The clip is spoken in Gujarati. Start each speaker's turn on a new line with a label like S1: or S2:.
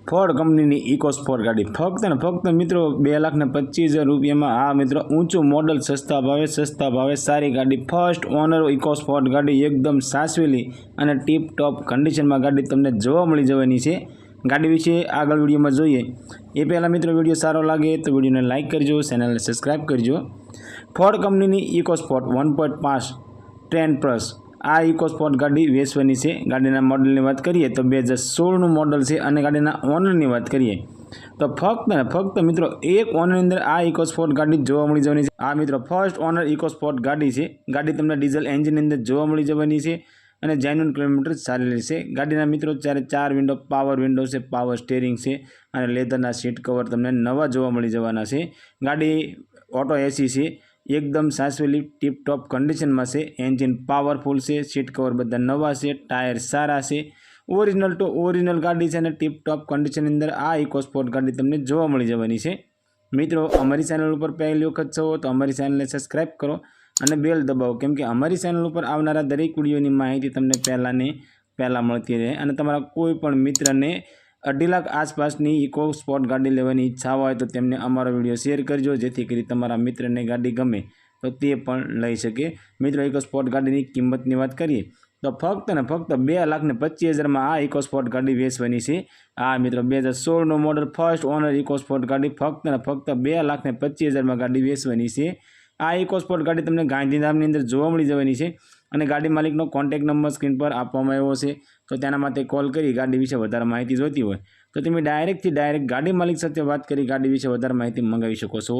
S1: ફોર્ડ કંપનીની ઇકોસ્પોર્ટ ગાડી ફક્ત ને ફક્ત મિત્રો 2,25,000 રૂપિયામાં આ મિત્રો ઊંચું મોડલ સસ્તા ભાવે સારી ગાડી ફર્સ્ટ ઓનર ઇકોસ્પોર્ટ ગાડી એકદમ સાસવેલી અને ટીપ ટોપ કન્ડિશનમાં ગાડી તમને જોવા મળી જવાની છે। ગાડી વિશે આગળ વિડીયોમાં જોઈએ એ પહેલાં મિત્રો વિડીયો સારો લાગે તો વિડીયોને લાઇક કરજો, ચેનલને સબસ્ક્રાઈબ કરજો। ફોર્ડ કંપનીની ઇકોસ્પોર્ટ 1.5 10 પ્લસ આ ઇકોસ્પોર્ટ ગાડી વેચવાની છે। ગાડીના મોડલની વાત કરીએ તો 2016નું મોડલ છે અને ગાડીના ઓનરની વાત કરીએ તો ફક્ત મિત્રો એક ઓનરની અંદર આ ઇકોસ્પોર્ટ ગાડી જોવા મળી જવાની છે। આ મિત્રો ફર્સ્ટ ઓનર ઇકોસ્પોર્ટ ગાડી છે। ગાડી તમને ડીઝલ એન્જિનની અંદર જોવા મળી જવાની છે અને જેન્યુઅન કિલોમીટર ચાલેલી છે। ગાડીના મિત્રો ચાર વિન્ડો પાવર વિન્ડો છે, પાવર સ્ટીરિંગ છે અને લેધરના સીટ કવર તમને નવા જોવા મળી જવાના છે। ગાડી ઓટો એસી છે, एकदम सासवेली टीप टॉप कंडीशन में से, एंजीन पावरफुल से, सीट कवर बधा नवा से, टायर सारा से, ओरिजिनल टू ओरिजिनल गाड़ी है टीप टॉप कंडीशन अंदर आ इकोस्पोर्ट गाड़ी तमने जोवा मळी जवानी छे। मित्रों अमरी चेनल पर पहली वखत छो तो अमरी चेनल ने सब्सक्राइब करो और बेल दबावो, केम के अमरी चेनल पर आवनारा दरेक विडियोनी माहिती तमने पहला मळती रहे और तमारा कोईपण मित्रने 2.5 लाख आसपासनी इकोस्पोर्ट गाड़ी लेवानी इच्छा होय तो तेमने अमारो विडियो शेर करजो, जेथी करी तमारा मित्रने गाड़ी गमे तो ते पण लई शके। मित्रों इकोस्पोर्ट गाड़ीनी किंमतनी वात करीए तो फक्त ने फक्त 2,25,000 में आ इकोस्पोर्ट गाड़ी वेचवानी छे। आ मित्रों 2016 मॉडल फर्स्ट ओनर इकोस्पोर्ट गाड़ी फक्त ने फक्त 2,25,000 में गाड़ी वेचवानी छे। आ इकोस्पोर्ट गाड़ी तमने गांधीधामनी अंदर जोवा मळी जवानी छे અને ગાડી માલિકનો કોન્ટેક્ટ નંબર સ્ક્રીન પર આપવામાં આવ્યો છે તો તેના માટે કોલ કરી ગાડી વિશે વધારે માહિતી જોઈતી હોય તો તમે ડાયરેક્ટ ગાડી માલિક સાથે વાત કરી ગાડી વિશે વધારે માહિતી મંગાવી શકો છો।